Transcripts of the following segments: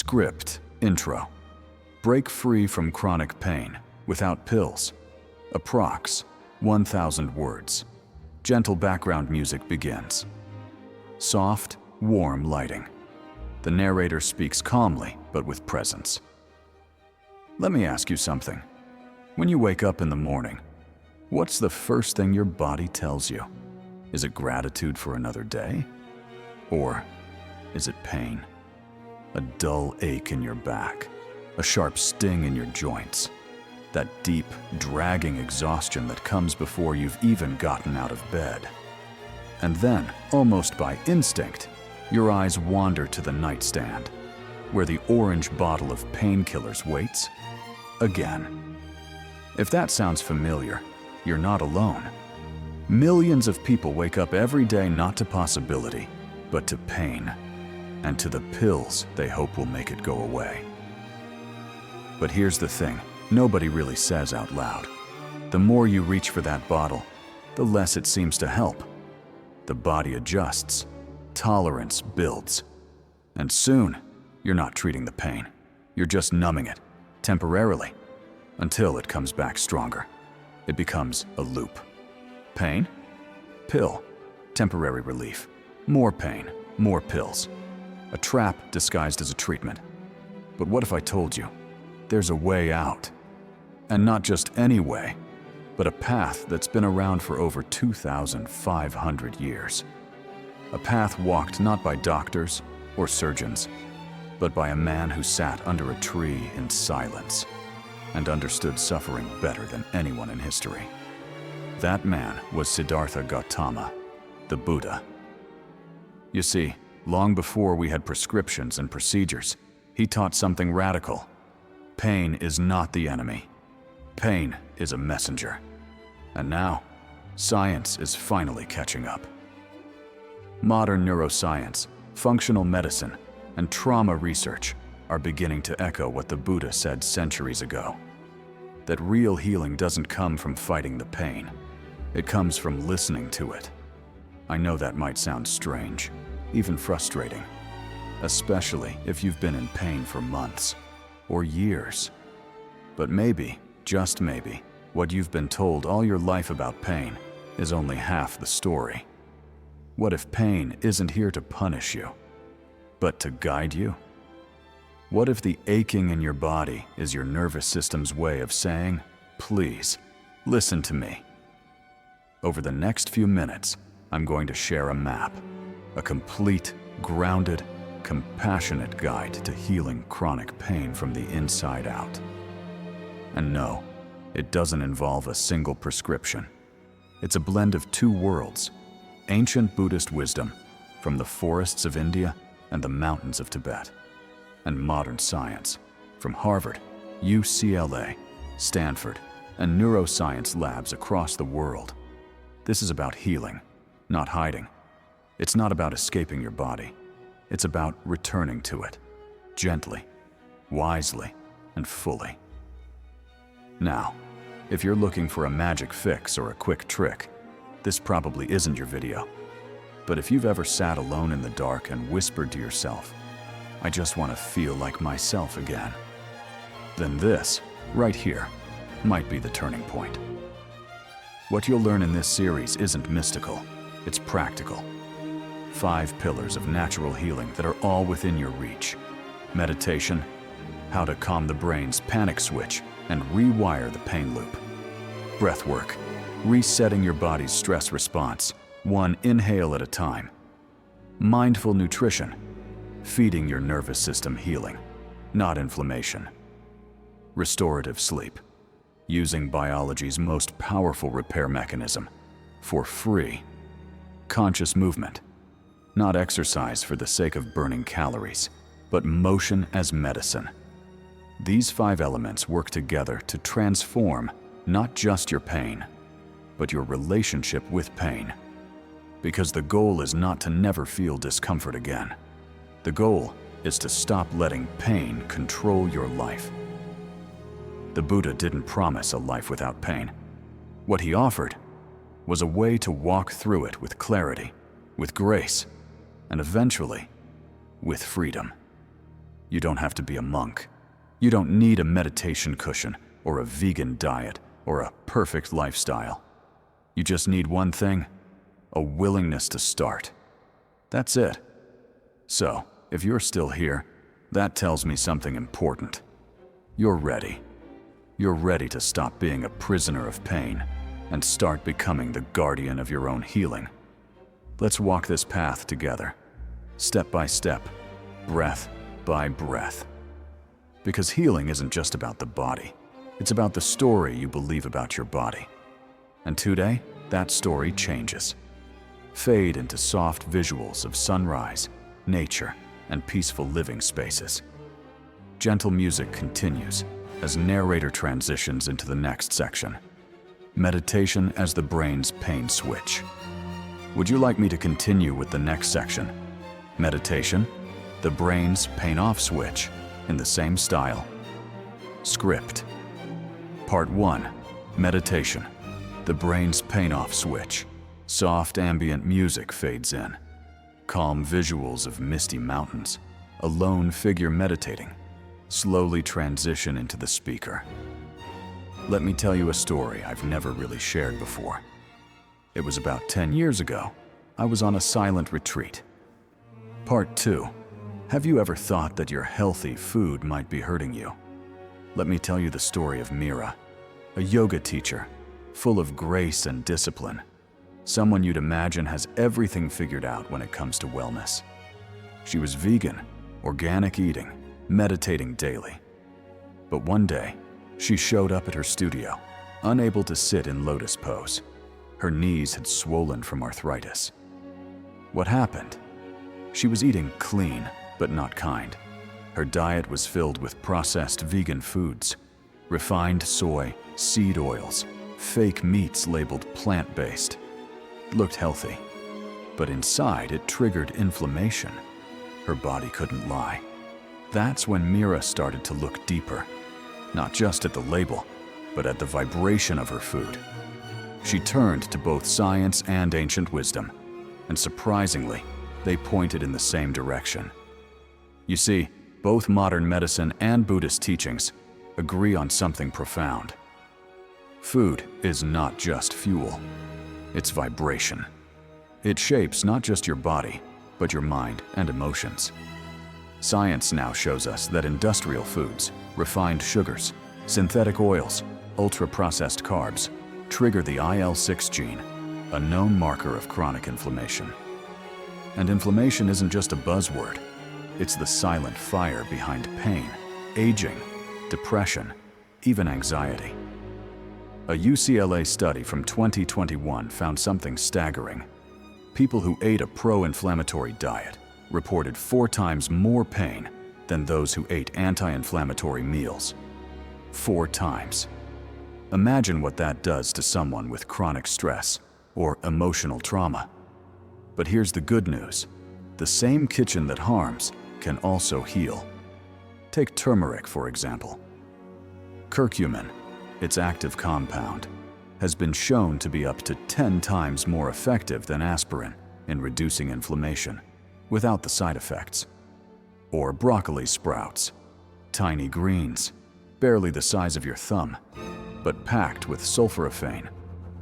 Script intro. Break free from chronic pain without pills. Approx 1,000 words. Gentle background music begins. Soft, warm lighting. The narrator speaks calmly, but with presence. Let me ask you something. When you wake up in the morning, what's the first thing your body tells you? Is it gratitude for another day? Or is it pain? A dull ache in your back, a sharp sting in your joints, that deep, dragging exhaustion that comes before you've even gotten out of bed. And then, almost by instinct, your eyes wander to the nightstand, where the orange bottle of painkillers waits again. If that sounds familiar, you're not alone. Millions of people wake up every day not to possibility, but to pain, and to the pills they hope will make it go away. But here's the thing, nobody really says out loud. The more you reach for that bottle, the less it seems to help. The body adjusts, tolerance builds, and soon you're not treating the pain. You're just numbing it, temporarily, until it comes back stronger. It becomes a loop. Pain? Pill. Temporary relief. More pain, more pills. A trap disguised as a treatment. But what if I told you, there's a way out? And not just any way, but a path that's been around for over 2,500 years. A path walked not by doctors or surgeons, but by a man who sat under a tree in silence and understood suffering better than anyone in history. That man was Siddhartha Gautama, the Buddha. You see, long before we had prescriptions and procedures, he taught something radical. Pain is not the enemy. Pain is a messenger. And now, science is finally catching up. Modern neuroscience, functional medicine, and trauma research are beginning to echo what the Buddha said centuries ago. That real healing doesn't come from fighting the pain. It comes from listening to it. I know that might sound strange, even frustrating, especially if you've been in pain for months or years. But maybe, just maybe, what you've been told all your life about pain is only half the story. What if pain isn't here to punish you, but to guide you? What if the aching in your body is your nervous system's way of saying, please, listen to me? Over the next few minutes, I'm going to share a map, a complete, grounded, compassionate guide to healing chronic pain from the inside out. And no, it doesn't involve a single prescription. It's a blend of two worlds, ancient Buddhist wisdom from the forests of India and the mountains of Tibet, and modern science from Harvard, UCLA, Stanford, and neuroscience labs across the world. This is about healing, not hiding. It's not about escaping your body. It's about returning to it, gently, wisely, and fully. Now, if you're looking for a magic fix or a quick trick, this probably isn't your video. But if you've ever sat alone in the dark and whispered to yourself, I just want to feel like myself again, then this, right here, might be the turning point. What you'll learn in this series isn't mystical, it's practical. 5 pillars of natural healing that are all within your reach. Meditation, how to calm the brain's panic switch and rewire the pain loop. Breathwork, resetting your body's stress response, one inhale at a time. Mindful nutrition, feeding your nervous system healing, not inflammation. Restorative sleep, using biology's most powerful repair mechanism, for free. Conscious movement, not exercise for the sake of burning calories, but motion as medicine. These 5 elements work together to transform not just your pain, but your relationship with pain. Because the goal is not to never feel discomfort again. The goal is to stop letting pain control your life. The Buddha didn't promise a life without pain. What he offered was a way to walk through it with clarity, with grace, and eventually, with freedom. You don't have to be a monk. You don't need a meditation cushion or a vegan diet or a perfect lifestyle. You just need one thing: a willingness to start. That's it. So, if you're still here, that tells me something important. You're ready. You're ready to stop being a prisoner of pain and start becoming the guardian of your own healing. Let's walk this path together, step by step, breath by breath. Because healing isn't just about the body, it's about the story you believe about your body. And today, that story changes. Fade into soft visuals of sunrise, nature, and peaceful living spaces. Gentle music continues as narrator transitions into the next section. Meditation as the brain's pain switch. Would you like me to continue with the next section? Meditation, the brain's pain off switch, in the same style. Script. Part 1. Meditation, the brain's pain off switch. Soft ambient music fades in. Calm visuals of misty mountains. A lone figure meditating. Slowly transition into the speaker. Let me tell you a story I've never really shared before. It was about 10 years ago. I was on a silent retreat. Part 2. Have you ever thought that your healthy food might be hurting you? Let me tell you the story of Mira, a yoga teacher, full of grace and discipline. Someone you'd imagine has everything figured out when it comes to wellness. She was vegan, organic eating, meditating daily. But one day, she showed up at her studio, unable to sit in lotus pose. Her knees had swollen from arthritis. What happened? She was eating clean, but not kind. Her diet was filled with processed vegan foods, refined soy, seed oils, fake meats labeled plant-based. It looked healthy, but inside it triggered inflammation. Her body couldn't lie. That's when Mira started to look deeper, not just at the label, but at the vibration of her food. She turned to both science and ancient wisdom, and surprisingly, they pointed in the same direction. You see, both modern medicine and Buddhist teachings agree on something profound. Food is not just fuel, it's vibration. It shapes not just your body, but your mind and emotions. Science now shows us that industrial foods, refined sugars, synthetic oils, ultra-processed carbs trigger the IL-6 gene, a known marker of chronic inflammation. And inflammation isn't just a buzzword. It's the silent fire behind pain, aging, depression, even anxiety. A UCLA study from 2021 found something staggering. People who ate a pro-inflammatory diet reported 4 times more pain than those who ate anti-inflammatory meals. 4 times. Imagine what that does to someone with chronic stress or emotional trauma. But here's the good news. The same kitchen that harms can also heal. Take turmeric, for example. Curcumin, its active compound, has been shown to be up to 10 times more effective than aspirin in reducing inflammation, without the side effects. Or broccoli sprouts, tiny greens, barely the size of your thumb, but packed with sulforaphane,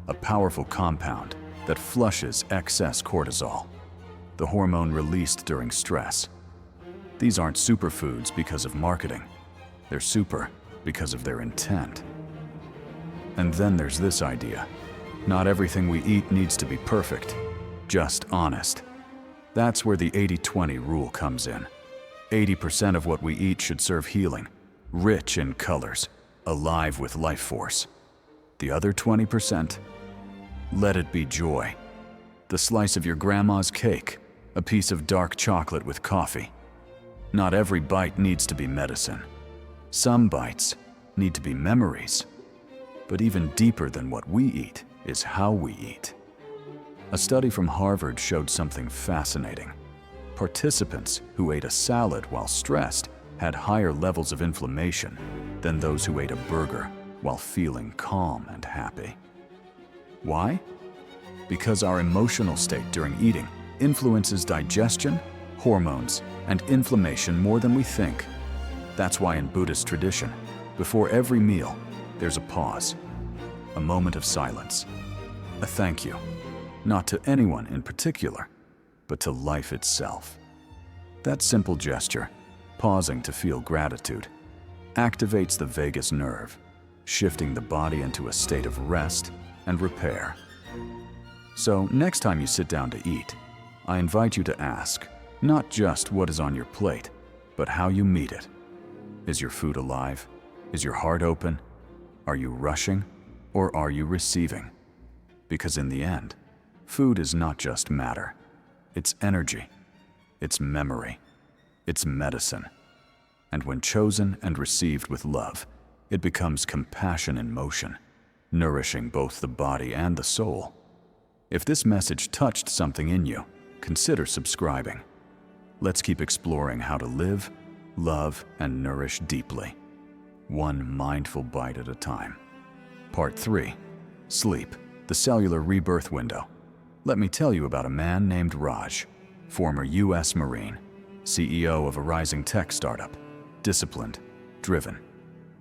a powerful compound that flushes excess cortisol, the hormone released during stress. These aren't superfoods because of marketing. They're super because of their intent. And then there's this idea. Not everything we eat needs to be perfect, just honest. That's where the 80-20 rule comes in. 80% of what we eat should serve healing, rich in colors, alive with life force. The other 20%? Let it be joy. The slice of your grandma's cake, a piece of dark chocolate with coffee. Not every bite needs to be medicine. Some bites need to be memories. But even deeper than what we eat is how we eat. A study from Harvard showed something fascinating. Participants who ate a salad while stressed had higher levels of inflammation than those who ate a burger while feeling calm and happy. Why? Because our emotional state during eating influences digestion, hormones, and inflammation more than we think. That's why in Buddhist tradition, before every meal, there's a pause, a moment of silence, a thank you, not to anyone in particular, but to life itself. That simple gesture, pausing to feel gratitude, activates the vagus nerve, shifting the body into a state of rest and repair. So next time you sit down to eat, I invite you to ask, not just what is on your plate, but how you meet it. Is your food alive? Is your heart open? Are you rushing, or are you receiving? Because in the end, food is not just matter. It's energy, it's memory, it's medicine. And when chosen and received with love, it becomes compassion in motion, nourishing both the body and the soul. If this message touched something in you, consider subscribing. Let's keep exploring how to live, love, and nourish deeply, one mindful bite at a time. Part 3. Sleep, the cellular rebirth window. Let me tell you about a man named Raj, former U.S. Marine, CEO of a rising tech startup, disciplined, driven.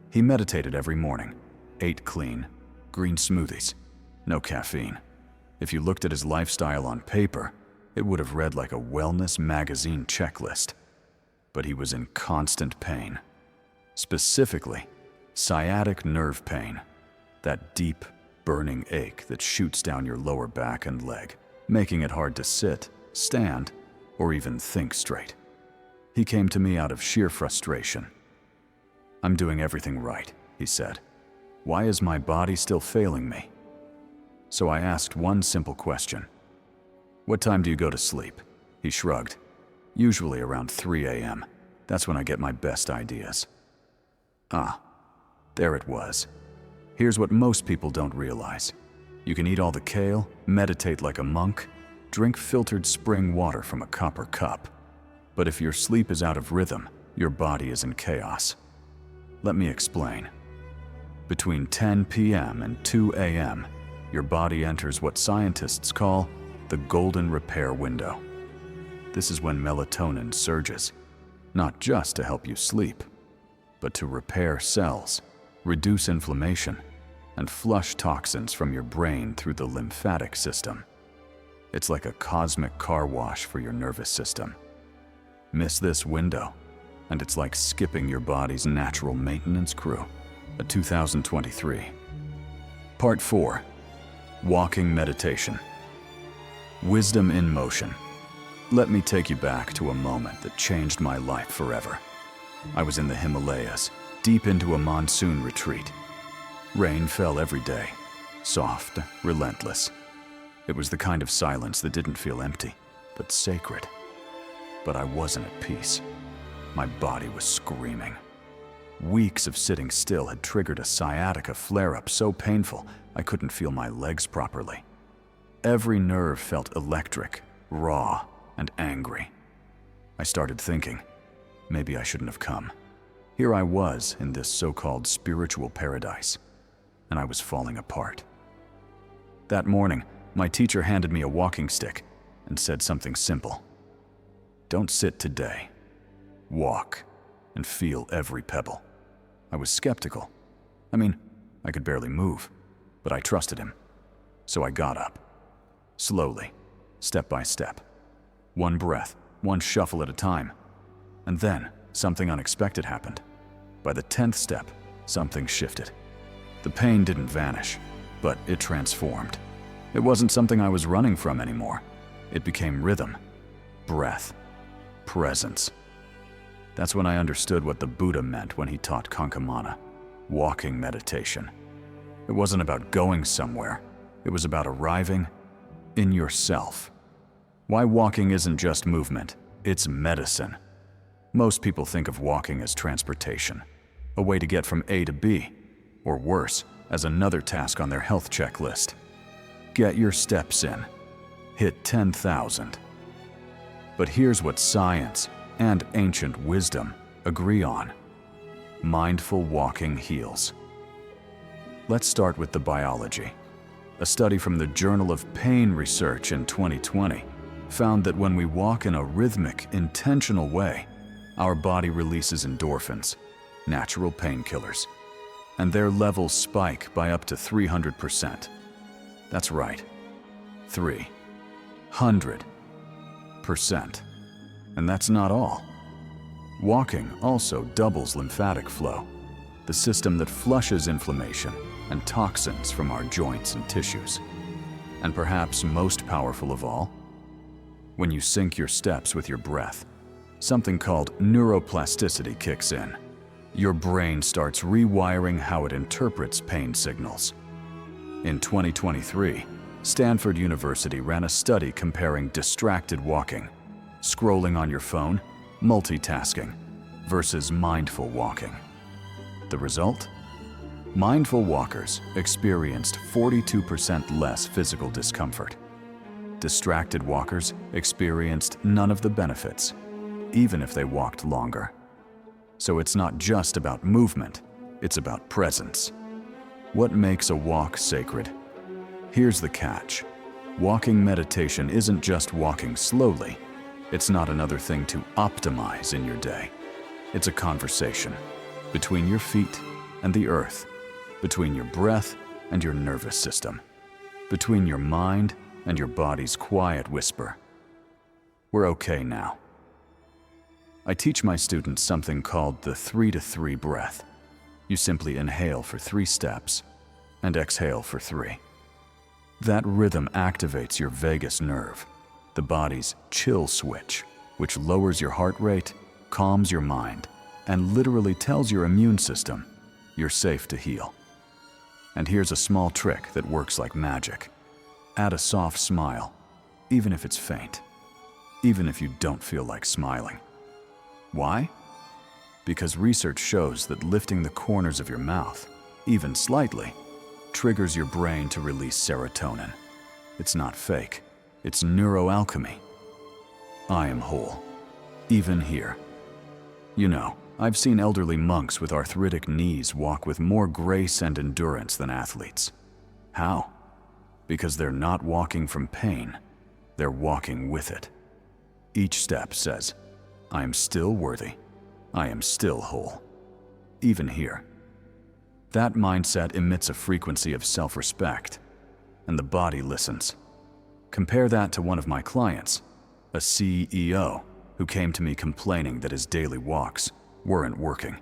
He meditated every morning, ate clean, green smoothies, no caffeine. If you looked at his lifestyle on paper, it would have read like a wellness magazine checklist. But he was in constant pain. Specifically, sciatic nerve pain, that deep, burning ache that shoots down your lower back and leg, making it hard to sit, stand, or even think straight. He came to me out of sheer frustration. "I'm doing everything right," he said. "Why is my body still failing me?" So I asked one simple question. "What time do you go to sleep?" He shrugged. "Usually around 3 a.m. That's when I get my best ideas." Ah, there it was. Here's what most people don't realize. You can eat all the kale, meditate like a monk, drink filtered spring water from a copper cup. But if your sleep is out of rhythm, your body is in chaos. Let me explain. Between 10 p.m. and 2 a.m., your body enters what scientists call the golden repair window. This is when melatonin surges, not just to help you sleep, but to repair cells, reduce inflammation, and flush toxins from your brain through the lymphatic system. It's like a cosmic car wash for your nervous system. Miss this window, and it's like skipping your body's natural maintenance crew. A 2023. Part 4. Walking meditation. Wisdom in motion. Let me take you back to a moment that changed my life forever. I was in the Himalayas, deep into a monsoon retreat. Rain fell every day, soft, relentless. It was the kind of silence that didn't feel empty, but sacred. But I wasn't at peace. My body was screaming. Weeks of sitting still had triggered a sciatica flare-up so painful I couldn't feel my legs properly. Every nerve felt electric, raw, and angry. I started thinking, maybe I shouldn't have come. Here I was in this so-called spiritual paradise, and I was falling apart. That morning, my teacher handed me a walking stick and said something simple. Don't sit today. Walk and feel every pebble. I was skeptical. I could barely move, but I trusted him. So I got up. Slowly, step by step. One breath, one shuffle at a time. And then, something unexpected happened. By the 10th step, something shifted. The pain didn't vanish, but it transformed. It wasn't something I was running from anymore. It became rhythm, breath, presence. That's when I understood what the Buddha meant when he taught Kankamana, walking meditation. It wasn't about going somewhere. It was about arriving in yourself. Why walking isn't just movement, it's medicine. Most people think of walking as transportation, a way to get from A to B, or worse, as another task on their health checklist. Get your steps in. Hit 10,000. But here's what science and ancient wisdom agree on. Mindful walking heals. Let's start with the biology. A study from the Journal of Pain Research in 2020 found that when we walk in a rhythmic, intentional way, our body releases endorphins, natural painkillers, and their levels spike by up to 300%. That's right, 300%. And that's not all. Walking also doubles lymphatic flow, the system that flushes inflammation and toxins from our joints and tissues. And perhaps most powerful of all, when you sync your steps with your breath, something called neuroplasticity kicks in. Your brain starts rewiring how it interprets pain signals. In 2023, Stanford University ran a study comparing distracted walking, scrolling on your phone, multitasking, versus mindful walking. The result? Mindful walkers experienced 42% less physical discomfort. Distracted walkers experienced none of the benefits, even if they walked longer. So it's not just about movement, it's about presence. What makes a walk sacred? Here's the catch. Walking meditation isn't just walking slowly. It's not another thing to optimize in your day. It's a conversation between your feet and the earth, between your breath and your nervous system, between your mind and your body's quiet whisper. We're okay now. I teach my students something called the 3-to-3 breath. You simply inhale for 3 steps and exhale for 3. That rhythm activates your vagus nerve, the body's chill switch, which lowers your heart rate, calms your mind, and literally tells your immune system you're safe to heal. And here's a small trick that works like magic. Add a soft smile, even if it's faint, even if you don't feel like smiling. Why? Because research shows that lifting the corners of your mouth, even slightly, triggers your brain to release serotonin. It's not fake, it's neuroalchemy. I am whole, even here. You know, I've seen elderly monks with arthritic knees walk with more grace and endurance than athletes. How? Because they're not walking from pain, they're walking with it. Each step says, I am still worthy. I am still whole. Even here. That mindset emits a frequency of self-respect, and the body listens. Compare that to one of my clients, a CEO, who came to me complaining that his daily walks weren't working.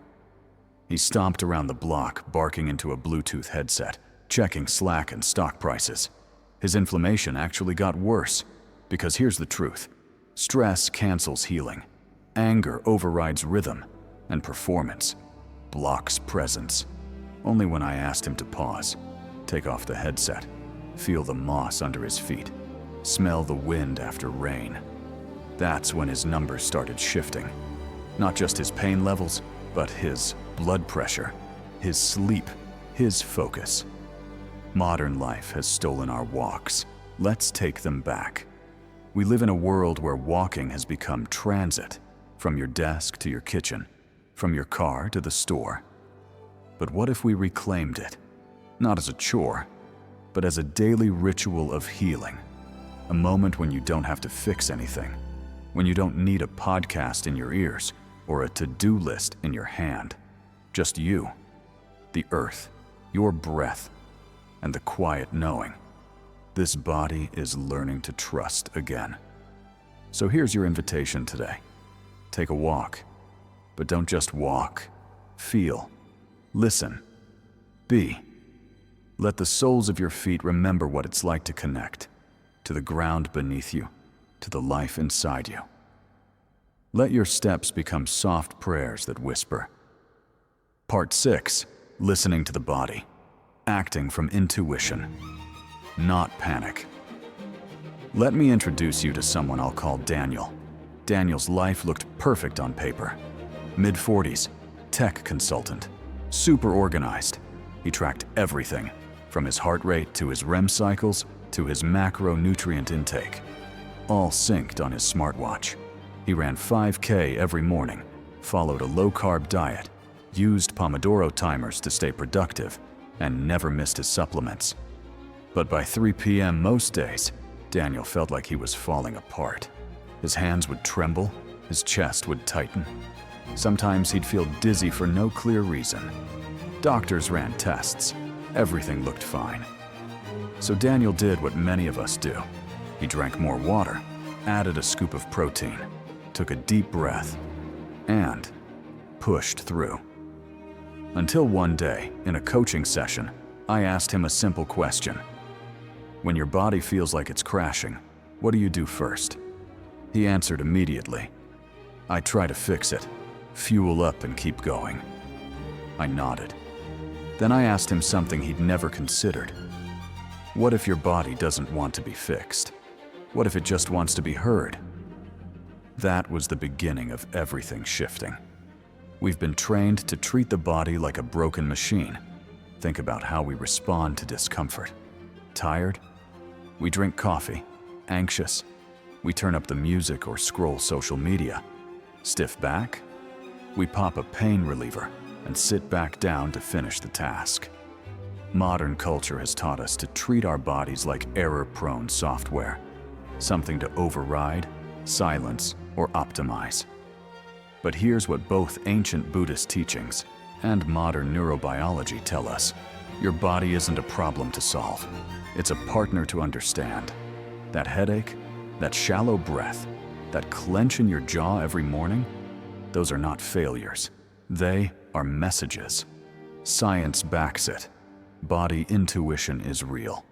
He stomped around the block, barking into a Bluetooth headset, checking Slack and stock prices. His inflammation actually got worse, because here's the truth. Stress cancels healing. Anger overrides rhythm, and performance blocks presence. Only when I asked him to pause, take off the headset, feel the moss under his feet, smell the wind after rain. That's when his numbers started shifting. Not just his pain levels, but his blood pressure, his sleep, his focus. Modern life has stolen our walks. Let's take them back. We live in a world where walking has become transit, from your desk to your kitchen, from your car to the store. But what if we reclaimed it? Not as a chore, but as a daily ritual of healing. A moment when you don't have to fix anything, when you don't need a podcast in your ears or a to-do list in your hand. Just you, the earth, your breath, and the quiet knowing. This body is learning to trust again. So here's your invitation today. Take a walk, but don't just walk. Feel, listen, be. Let the soles of your feet remember what it's like to connect, to the ground beneath you, to the life inside you. Let your steps become soft prayers that whisper. Part 6, listening to the body, acting from intuition, not panic. Let me introduce you to someone I'll call Daniel. Daniel's life looked perfect on paper. Mid-40s, tech consultant, super organized. He tracked everything, from his heart rate to his REM cycles to his macronutrient intake, all synced on his smartwatch. He ran 5K every morning, followed a low-carb diet, used Pomodoro timers to stay productive, and never missed his supplements. But by 3 p.m. most days, Daniel felt like he was falling apart. His hands would tremble, his chest would tighten, Sometimes he'd feel dizzy for no clear reason. Doctors ran tests. Everything looked fine. So Daniel did what many of us do. He drank more water, added a scoop of protein, took a deep breath, and pushed through. Until one day, in a coaching session, I asked him a simple question. When your body feels like it's crashing, what do you do first? He answered immediately. I try to fix it, fuel up and keep going. I nodded. Then I asked him something he'd never considered. What if your body doesn't want to be fixed? What if it just wants to be heard? That was the beginning of everything shifting. We've been trained to treat the body like a broken machine. Think about how we respond to discomfort. Tired? We drink coffee. Anxious? We turn up the music or scroll social media. Stiff back? We pop a pain reliever and sit back down to finish the task. Modern culture has taught us to treat our bodies like error-prone software, something to override, silence, or optimize. But here's what both ancient Buddhist teachings and modern neurobiology tell us. Your body isn't a problem to solve. It's a partner to understand. That headache, that shallow breath, that clench in your jaw every morning, those are not failures. They are messages. Science backs it. Body intuition is real.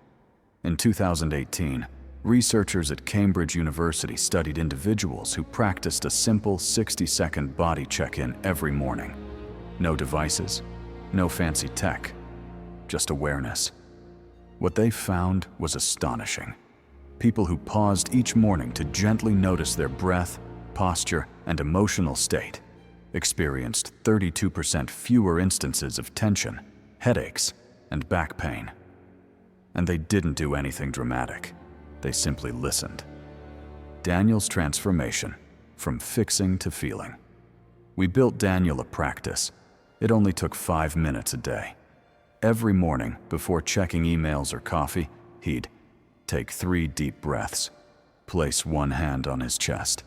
In 2018, researchers at Cambridge University studied individuals who practiced a simple 60-second body check-in every morning. No devices, no fancy tech, just awareness. What they found was astonishing. People who paused each morning to gently notice their breath, posture, and emotional state experienced 32% fewer instances of tension, headaches, and back pain. And they didn't do anything dramatic. They simply listened. Daniel's transformation from fixing to feeling. We built Daniel a practice. It only took 5 minutes a day. Every morning, before checking emails or coffee, he'd take 3 deep breaths, place one hand on his chest,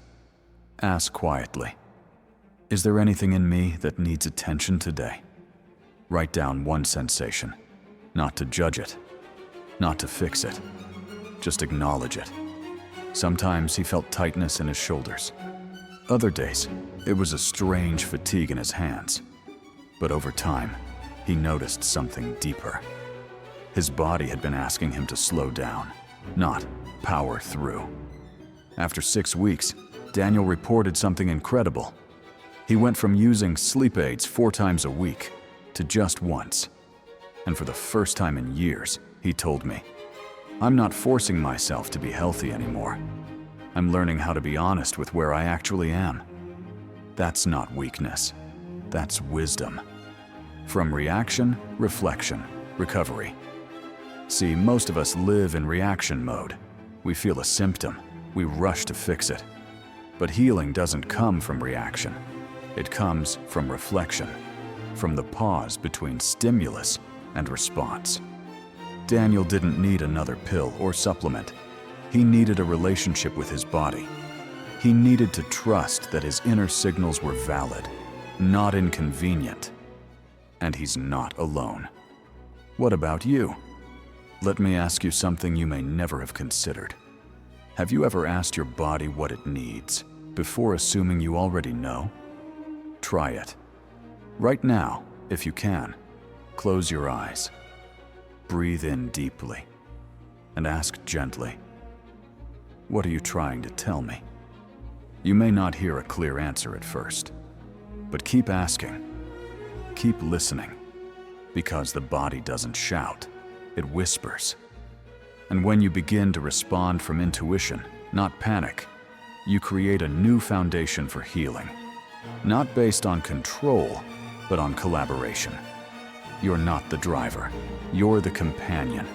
ask quietly, "Is there anything in me that needs attention today?" Write down one sensation, not to judge it, not to fix it, just acknowledge it. Sometimes he felt tightness in his shoulders. Other days, it was a strange fatigue in his hands. But over time, he noticed something deeper. His body had been asking him to slow down, not power through. After 6 weeks, Daniel reported something incredible. He went from using sleep aids 4 times a week to just once. And for the first time in years, he told me, "I'm not forcing myself to be healthy anymore. I'm learning how to be honest with where I actually am." That's not weakness. That's wisdom. From reaction, reflection, recovery. See, most of us live in reaction mode. We feel a symptom, we rush to fix it. But healing doesn't come from reaction. It comes from reflection, from the pause between stimulus and response. Daniel didn't need another pill or supplement. He needed a relationship with his body. He needed to trust that his inner signals were valid, not inconvenient. And he's not alone. What about you? Let me ask you something you may never have considered. Have you ever asked your body what it needs before assuming you already know? Try it. Right now, if you can, close your eyes. Breathe in deeply and ask gently, "What are you trying to tell me?" You may not hear a clear answer at first, but keep asking. Keep listening, because the body doesn't shout, it whispers. And when you begin to respond from intuition, not panic, you create a new foundation for healing, not based on control, but on collaboration. You're not the driver, you're the companion.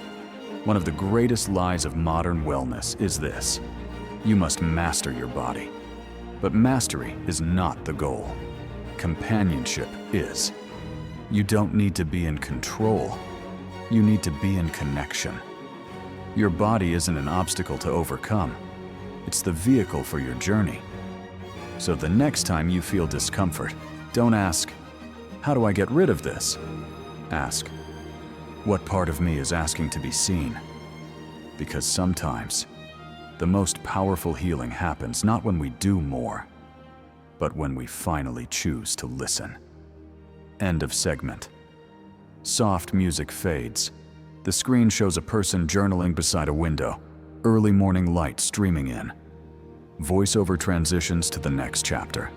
One of the greatest lies of modern wellness is this: you must master your body. But mastery is not the goal. Companionship is. You don't need to be in control. You need to be in connection. Your body isn't an obstacle to overcome. It's the vehicle for your journey. So the next time you feel discomfort, Don't ask, how do I get rid of this? Ask, what part of me is asking to be seen? Because sometimes, the most powerful healing happens not when we do more, but when we finally choose to listen. End of segment. Soft music fades. The screen shows a person journaling beside a window, early morning light streaming in. Voiceover transitions to the next chapter.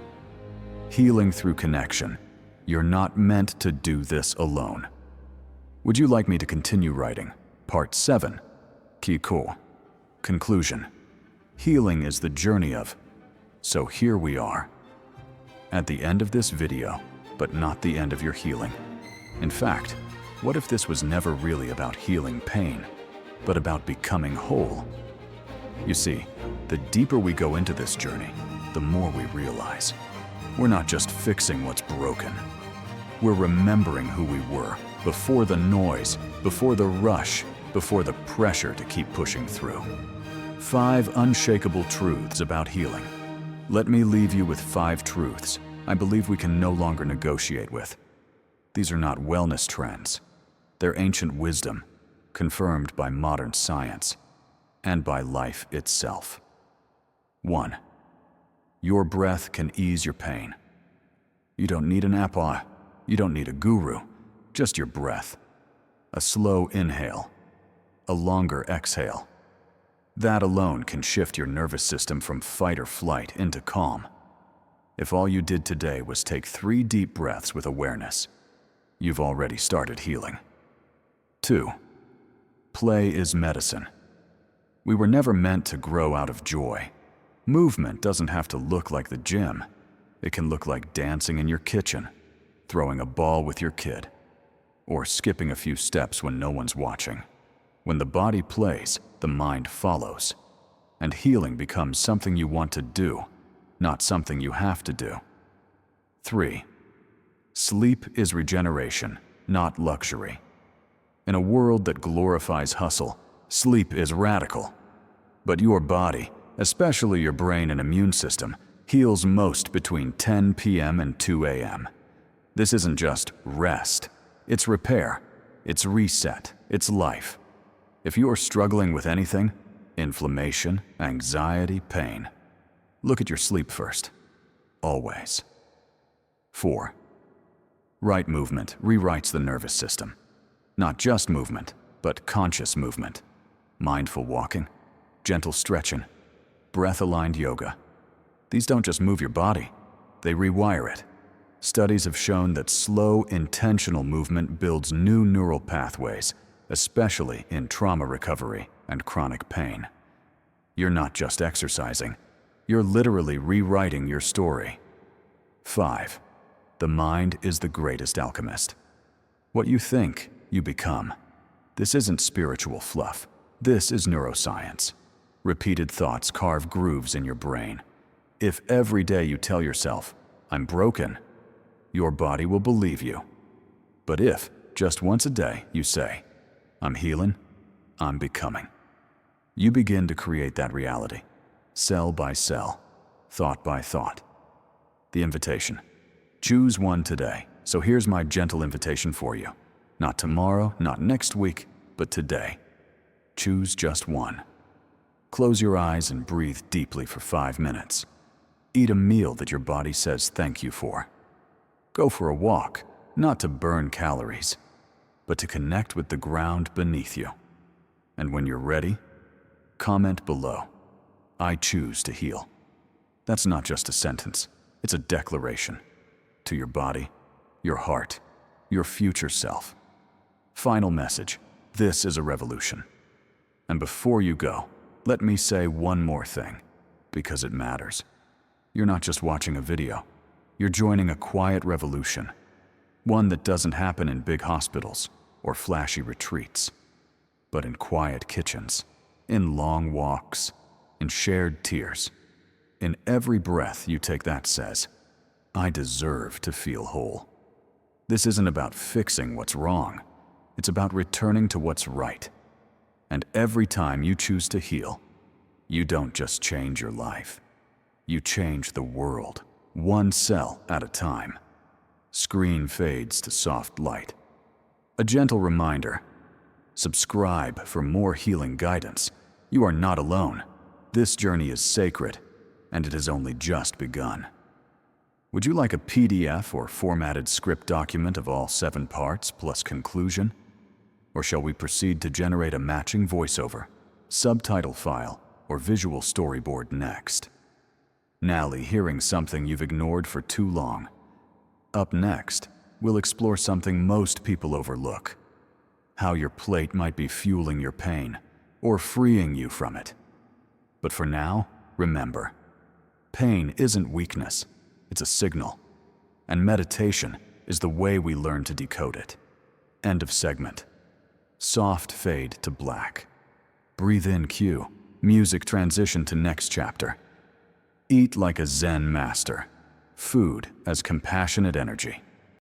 Healing through connection. You're not meant to do this alone. Would you like me to continue writing? Part 7. Kiko. Conclusion. Healing is the journey of. So here we are. At the end of this video, but not the end of your healing. In fact, what if this was never really about healing pain, but about becoming whole? You see, the deeper we go into this journey, the more we realize we're not just fixing what's broken. We're remembering who we were before the noise, before the rush, before the pressure to keep pushing through. 5 unshakable truths about healing. Let me leave you with 5 truths I believe we can no longer negotiate with. These are not wellness trends. They're ancient wisdom, confirmed by modern science and by life itself. 1. Your breath can ease your pain. You don't need an app, you don't need a guru, just your breath. A slow inhale, a longer exhale. That alone can shift your nervous system from fight or flight into calm. If all you did today was take 3 deep breaths with awareness, you've already started healing. 2. Play is medicine. We were never meant to grow out of joy. Movement doesn't have to look like the gym. It can look like dancing in your kitchen, throwing a ball with your kid, or skipping a few steps when no one's watching. When the body plays, the mind follows, and healing becomes something you want to do, not something you have to do. 3. Sleep is regeneration, not luxury. In a world that glorifies hustle, sleep is radical. But your body, especially your brain and immune system, heals most between 10 p.m. and 2 a.m. This isn't just rest, it's repair, it's reset, it's life. If you are struggling with anything, inflammation, anxiety, pain, look at your sleep first. Always. 4. Right movement rewrites the nervous system. Not just movement, but conscious movement. Mindful walking, gentle stretching, breath-aligned yoga. These don't just move your body, they rewire it. Studies have shown that slow, intentional movement builds new neural pathways, especially in trauma recovery and chronic pain. You're not just exercising, you're literally rewriting your story. 5. The mind is the greatest alchemist. What you think, you become. This isn't spiritual fluff. This is neuroscience. Repeated thoughts carve grooves in your brain. If every day you tell yourself, I'm broken, your body will believe you. But if, just once a day, you say, I'm healing, I'm becoming, you begin to create that reality, cell by cell, thought by thought. The invitation. Choose one today. So here's my gentle invitation for you. Not tomorrow, not next week, but today. Choose just one. Close your eyes and breathe deeply for 5 minutes. Eat a meal that your body says thank you for. Go for a walk, not to burn calories, but to connect with the ground beneath you. And when you're ready, comment below, I choose to heal. That's not just a sentence, it's a declaration. To your body, your heart, your future self. Final message, this is a revolution. And before you go, let me say one more thing, because it matters. You're not just watching a video, you're joining a quiet revolution. One that doesn't happen in big hospitals or flashy retreats, but in quiet kitchens, in long walks, in shared tears. In every breath you take that says, I deserve to feel whole. This isn't about fixing what's wrong. It's about returning to what's right. And every time you choose to heal, you don't just change your life. You change the world, one cell at a time. Screen fades to soft light. A gentle reminder. Subscribe for more healing guidance. You are not alone. This journey is sacred, and it has only just begun. Would you like a PDF or formatted script document of all 7 parts plus conclusion? Or shall we proceed to generate a matching voiceover, subtitle file, or visual storyboard next? Nally hearing something you've ignored for too long. Up next, we'll explore something most people overlook. How your plate might be fueling your pain, or freeing you from it. But for now, remember, pain isn't weakness, it's a signal. And meditation is the way we learn to decode it. End of segment. Soft fade to black. Breathe in cue. Music transition to next chapter. Eat like a Zen master. Food as compassionate energy.